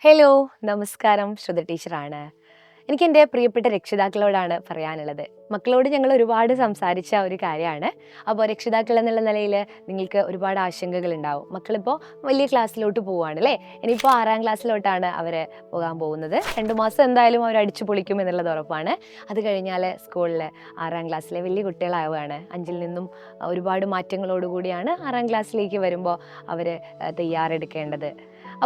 Hello, നമസ്കാരം. ശ്രുത ടീച്ചറാണ്. എനിക്ക് എൻ്റെ പ്രിയപ്പെട്ട രക്ഷിതാക്കളോടാണ് പറയാനുള്ളത്. മക്കളോട് ഞങ്ങൾ ഒരുപാട് സംസാരിച്ച ഒരു കാര്യമാണ്. അപ്പോൾ രക്ഷിതാക്കൾ എന്നുള്ള നിലയിൽ നിങ്ങൾക്ക് ഒരുപാട് ആശങ്കകളുണ്ടാവും. മക്കളിപ്പോൾ വലിയ ക്ലാസ്സിലോട്ട് പോവുകയാണ് അല്ലേ? ഇനിയിപ്പോൾ 6ാം ക്ലാസ്സിലോട്ടാണ് അവർ പോകാൻ പോകുന്നത്. 2 മാസം എന്തായാലും അവർ അടിച്ചു പൊളിക്കും എന്നുള്ളത് ഉറപ്പാണ്. അത് കഴിഞ്ഞാൽ സ്കൂളിൽ 6ാം ക്ലാസ്സിലെ വലിയ കുട്ടികളാവുകയാണ്. 5ൽ നിന്നും ഒരുപാട് മാറ്റങ്ങളോടുകൂടിയാണ് 6ാം ക്ലാസ്സിലേക്ക് വരുമ്പോൾ അവർ തയ്യാറെടുക്കേണ്ടത്.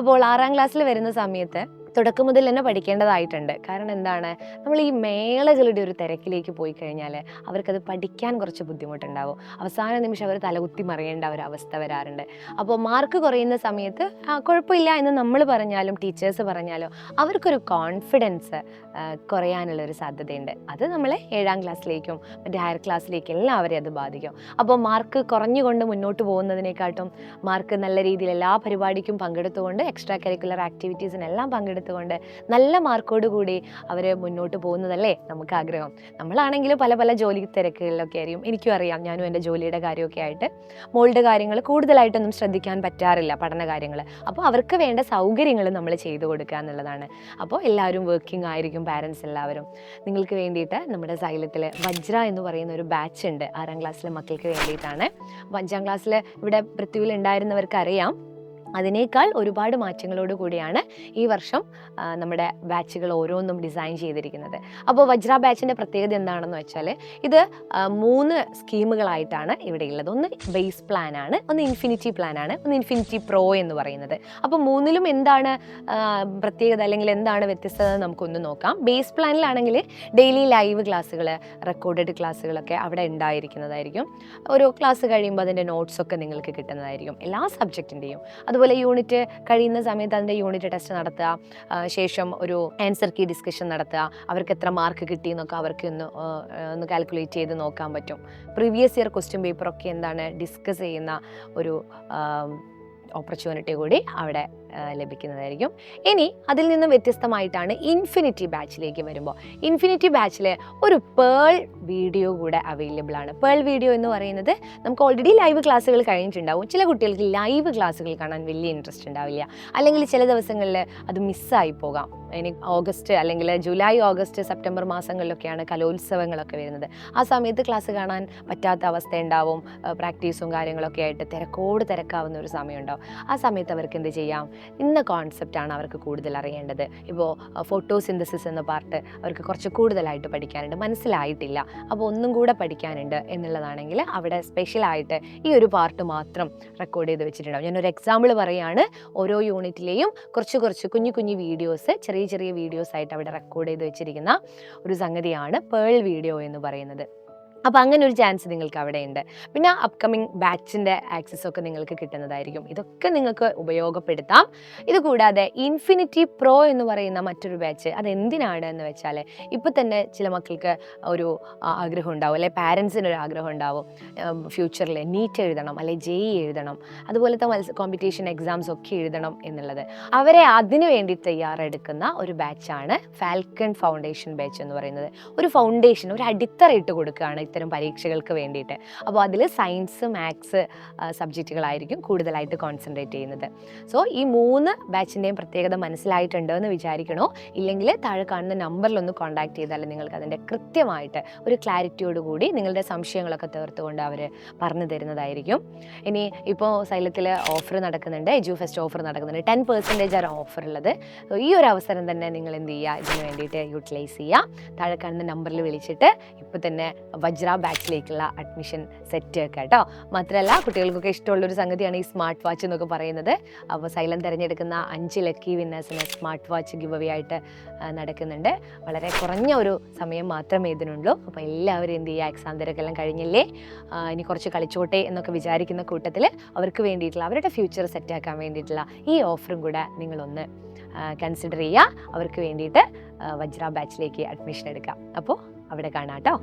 അപ്പോൾ 6ാം ക്ലാസ്സിൽ വരുന്ന സമയത്ത് തുടക്കം മുതൽ തന്നെ പഠിക്കേണ്ടതായിട്ടുണ്ട്. കാരണം എന്താണ്, നമ്മൾ ഈ മേളകളുടെ ഒരു തിരക്കിലേക്ക് പോയി കഴിഞ്ഞാൽ അവർക്കത് പഠിക്കാൻ കുറച്ച് ബുദ്ധിമുട്ടുണ്ടാവും. അവസാന നിമിഷം അവർ തലകുത്തി മറിയേണ്ട ഒരു അവസ്ഥ വരാറുണ്ട്. അപ്പോൾ മാർക്ക് കുറയുന്ന സമയത്ത് കുഴപ്പമില്ല എന്ന് നമ്മൾ പറഞ്ഞാലും ടീച്ചേഴ്സ് പറഞ്ഞാലും അവർക്കൊരു കോൺഫിഡൻസ് കുറയാനുള്ളൊരു സാധ്യതയുണ്ട്. അത് നമ്മളെ 7ാം ക്ലാസ്സിലേക്കും മറ്റേ ഹയർ ക്ലാസ്സിലേക്കും എല്ലാവരെയും അത് ബാധിക്കും. അപ്പോൾ മാർക്ക് കുറഞ്ഞുകൊണ്ട് മുന്നോട്ട് പോകുന്നതിനെക്കാട്ടും മാർക്ക് നല്ല രീതിയിൽ എല്ലാ പരിപാടിക്കും പങ്കെടുത്തുകൊണ്ട് എക്സ്ട്രാ കരിക്കുലർ ആക്ടിവിറ്റീസിനെല്ലാം പങ്കെടുത്തുകൊണ്ട് നല്ല മാർക്കോട് കൂടി അവർ മുന്നോട്ട് പോകുന്നതല്ലേ നമുക്ക് ആഗ്രഹം. നമ്മളാണെങ്കിലും പല പല ജോലി തിരക്കുകളിലൊക്കെ ആയിരിക്കും. എനിക്കും അറിയാം, ഞാനും എൻ്റെ ജോലിയുടെ കാര്യമൊക്കെ ആയിട്ട് മോളുടെ കാര്യങ്ങൾ കൂടുതലായിട്ടൊന്നും ശ്രദ്ധിക്കാൻ പറ്റാറില്ല, പഠന കാര്യങ്ങൾ. അപ്പോൾ അവർക്ക് വേണ്ട സൗകര്യങ്ങൾ നമ്മൾ ചെയ്തു കൊടുക്കുക എന്നുള്ളതാണ്. അപ്പോൾ എല്ലാവരും വർക്കിംഗ് ആയിരിക്കും, പാരൻസ് എല്ലാവരും. നിങ്ങൾക്ക് വേണ്ടിയിട്ട് നമ്മുടെ സൈലത്തിൽ വജ്ര എന്ന് പറയുന്ന ഒരു ബാച്ച് ഉണ്ട് 6ാം ക്ലാസ്സിലെ മക്കൾക്ക് വേണ്ടിയിട്ടാണ്. 5ാം ക്ലാസ്സിൽ ഇവിടെ പൃഥ്വിയിൽ ഉണ്ടായിരുന്നവർക്ക് അറിയാം, അതിനേക്കാൾ ഒരുപാട് മാറ്റങ്ങളോട് കൂടിയാണ് ഈ വർഷം നമ്മുടെ ബാച്ചുകൾ ഓരോന്നും ഡിസൈൻ ചെയ്തിരിക്കുന്നത്. അപ്പോൾ വജ്ര ബാച്ചിൻ്റെ പ്രത്യേകത എന്താണെന്ന് വെച്ചാൽ ഇത് 3 സ്കീമുകളായിട്ടാണ് ഇവിടെ ഉള്ളത്. ഒന്ന് ബേസ് പ്ലാനാണ്, ഒന്ന് ഇൻഫിനിറ്റി പ്ലാനാണ്, ഒന്ന് ഇൻഫിനിറ്റി പ്രോ എന്ന് പറയുന്നത്. അപ്പോൾ 3ലും എന്താണ് പ്രത്യേകത അല്ലെങ്കിൽ എന്താണ് വ്യത്യസ്തത നമുക്കൊന്ന് നോക്കാം. ബേസ് പ്ലാനിലാണെങ്കിൽ ഡെയിലി ലൈവ് ക്ലാസ്സുകൾ, റെക്കോർഡഡ് ക്ലാസ്സുകളൊക്കെ അവിടെ ഉണ്ടായിരിക്കുന്നതായിരിക്കും. ഓരോ ക്ലാസ് കഴിയുമ്പോൾ അതിൻ്റെ നോട്ട്സൊക്കെ നിങ്ങൾക്ക് കിട്ടുന്നതായിരിക്കും, എല്ലാ സബ്ജക്റ്റിൻ്റെയും. അതുപോലെ യൂണിറ്റ് കഴിയുന്ന സമയത്ത് അതിൻ്റെ യൂണിറ്റ് ടെസ്റ്റ് നടത്തുക, ശേഷം ഒരു ആൻസർ കീ ഡിസ്കഷൻ നടത്തുക, അവർക്ക് എത്ര മാർക്ക് കിട്ടിയെന്നൊക്കെ അവർക്ക് ഒന്ന് കാൽക്കുലേറ്റ് ചെയ്ത് നോക്കാൻ പറ്റും. പ്രീവിയസ് ഇയർ ക്വസ്റ്റ്യൻ പേപ്പറൊക്കെ എന്താണ് ഡിസ്കസ് ചെയ്യുന്ന ഒരു ഓപ്പർച്യൂണിറ്റി കൂടി അവിടെ ലഭിക്കുന്നതായിരിക്കും. ഇനി അതിൽ നിന്നും വ്യത്യസ്തമായിട്ടാണ് ഇൻഫിനിറ്റി ബാച്ചിലേക്ക് വരുമ്പോൾ, ഇൻഫിനിറ്റി ബാച്ചിൽ ഒരു പേൾ വീഡിയോ കൂടെ അവൈലബിൾ ആണ്. പേൾ വീഡിയോ എന്ന് പറയുന്നത് നമുക്ക് ഓൾറെഡി ലൈവ് ക്ലാസ്സുകൾ കഴിഞ്ഞിട്ടുണ്ടാവും. ചില കുട്ടികൾക്ക് ലൈവ് ക്ലാസ്സുകൾ കാണാൻ വലിയ ഇൻട്രസ്റ്റ് ഉണ്ടാവില്ല, അല്ലെങ്കിൽ ചില ദിവസങ്ങളിൽ അത് മിസ്സായി പോകാം. ഇനി ഓഗസ്റ്റ് അല്ലെങ്കിൽ ജൂലൈ, ഓഗസ്റ്റ്, സെപ്റ്റംബർ മാസങ്ങളിലൊക്കെയാണ് കലോത്സവങ്ങളൊക്കെ വരുന്നത്. ആ സമയത്ത് ക്ലാസ് കാണാൻ പറ്റാത്ത അവസ്ഥ ഉണ്ടാവും. പ്രാക്ടീസും കാര്യങ്ങളൊക്കെ ആയിട്ട് തിരക്കാവുന്ന ഒരു സമയം ഉണ്ടാവും. ആ സമയത്ത് അവർക്ക് എന്ത് ചെയ്യാം, ഇന്ന കോൺസെപ്റ്റാണ് അവർക്ക് കൂടുതൽ അറിയേണ്ടത്. ഇപ്പോൾ ഫോട്ടോസിന്തസിസ് എന്ന പാർട്ട് അവർക്ക് കുറച്ച് കൂടുതലായിട്ട് പഠിക്കാനുണ്ട്, മനസ്സിലായിട്ടില്ല, അപ്പോൾ ഒന്നും കൂടെ പഠിക്കാനുണ്ട് എന്നുള്ളതാണെങ്കിൽ അവിടെ സ്പെഷ്യലായിട്ട് ഈ ഒരു പാർട്ട് മാത്രം റെക്കോർഡ് ചെയ്ത് വെച്ചിട്ടുണ്ടാവും. ഞാനൊരു എക്സാമ്പിൾ പറയുകയാണ്. ഓരോ യൂണിറ്റിലെയും കുറച്ച് കുഞ്ഞു വീഡിയോസ്, ചെറിയ വീഡിയോസ് ആയിട്ട് അവിടെ റെക്കോർഡ് ചെയ്ത് വെച്ചിരിക്കുന്ന ഒരു സംഗതിയാണ് പേൾ വീഡിയോ എന്ന് പറയുന്നത്. അപ്പോൾ അങ്ങനെ ഒരു ചാൻസ് നിങ്ങൾക്ക് അവിടെ ഉണ്ട്. പിന്നെ അപ്കമിങ് ബാച്ചിൻ്റെ ആക്സസ് ഒക്കെ നിങ്ങൾക്ക് കിട്ടുന്നതായിരിക്കും. ഇതൊക്കെ നിങ്ങൾക്ക് ഉപയോഗപ്പെടുത്താം. ഇതുകൂടാതെ ഇൻഫിനിറ്റി പ്രോ എന്ന് പറയുന്ന മറ്റൊരു ബാച്ച്, അതെന്തിനാണ് എന്ന് വെച്ചാൽ, ഇപ്പോൾ തന്നെ ചില മക്കൾക്ക് ഒരു ആഗ്രഹം ഉണ്ടാവും, അല്ലെ പാരൻസിനൊരു ആഗ്രഹം ഉണ്ടാവും, ഫ്യൂച്ചറിൽ നീറ്റ് എഴുതണം, അല്ലെ JEE എഴുതണം, അതുപോലത്തെ കോമ്പറ്റീഷൻ എക്സാംസ് ഒക്കെ എഴുതണം എന്നുള്ളത്. അവരെ അതിനു വേണ്ടി തയ്യാറെടുക്കുന്ന ഒരു ബാച്ചാണ് ഫാൽക്കൺ ഫൗണ്ടേഷൻ ബാച്ച് എന്ന് പറയുന്നത്. ഒരു ഫൗണ്ടേഷൻ, ഒരു അടിത്തറ ഇട്ട് കൊടുക്കുകയാണ് ഇത്തരം പരീക്ഷകൾക്ക് വേണ്ടിയിട്ട്. അപ്പോൾ അതിൽ സയൻസ്, മാത്സ് സബ്ജക്റ്റുകളായിരിക്കും കൂടുതലായിട്ട് കോൺസെൻട്രേറ്റ് ചെയ്യുന്നത്. സോ ഈ 3 ബാച്ചിൻ്റെയും പ്രത്യേകത മനസ്സിലായിട്ടുണ്ട് എന്ന് വിചാരിക്കണോ? ഇല്ലെങ്കിൽ താഴെ കാണുന്ന നമ്പറിലൊന്ന് കോൺടാക്ട് ചെയ്താൽ നിങ്ങൾക്ക് അതിൻ്റെ കൃത്യമായിട്ട് ഒരു ക്ലാരിറ്റിയോടുകൂടി നിങ്ങളുടെ സംശയങ്ങളൊക്കെ തീർത്തുകൊണ്ട് അവർ പറഞ്ഞു തരുന്നതായിരിക്കും. ഇനി ഇപ്പോൾ സൈലത്തിൽ ഓഫർ നടക്കുന്നുണ്ട്, എഡ്യൂഫെസ്റ്റ് ഓഫർ നടക്കുന്നുണ്ട്. 10% ആണ് ഓഫർ ഉള്ളത്. ഈ ഒരു അവസരം തന്നെ നിങ്ങൾ എന്ത് ചെയ്യുക, ഇതിന് വേണ്ടിയിട്ട് യൂട്ടിലൈസ് ചെയ്യുക. താഴെ കാണുന്ന നമ്പറിൽ വിളിച്ചിട്ട് ഇപ്പോൾ തന്നെ വജ്ര ബാച്ചിലേക്കുള്ള അഡ്മിഷൻ സെറ്റ് ആക്കുക കേട്ടോ. മാത്രമല്ല കുട്ടികൾക്കൊക്കെ ഇഷ്ടമുള്ളൊരു സംഗതിയാണ് ഈ സ്മാർട്ട് വാച്ച് എന്നൊക്കെ പറയുന്നത്. അപ്പോൾ സൈലം തിരഞ്ഞെടുക്കുന്ന 5 ലക്കി വിന്നേഴ്സിന് സ്മാർട്ട് വാച്ച് ഗിവ് അവേ ആയിട്ട് നടക്കുന്നുണ്ട്. വളരെ കുറഞ്ഞ ഒരു സമയം മാത്രമേ ഇതിനുള്ളൂ. അപ്പോൾ എല്ലാവരും എന്ത് ചെയ്യുക, എക്സാം തിരക്കെല്ലാം കഴിഞ്ഞില്ലേ, ഇനി കുറച്ച് കളിച്ചോട്ടെ എന്നൊക്കെ വിചാരിക്കുന്ന കൂട്ടത്തിൽ അവർക്ക് വേണ്ടിയിട്ടുള്ള, അവരുടെ ഫ്യൂച്ചർ സെറ്റാക്കാൻ വേണ്ടിയിട്ടുള്ള ഈ ഓഫറും കൂടെ നിങ്ങളൊന്ന് കൺസിഡർ ചെയ്യുക. അവർക്ക് വേണ്ടിയിട്ട് വജ്ര ബാച്ചിലേക്ക് അഡ്മിഷൻ എടുക്കാം. അപ്പോൾ അവിടെ കാണാം കേട്ടോ.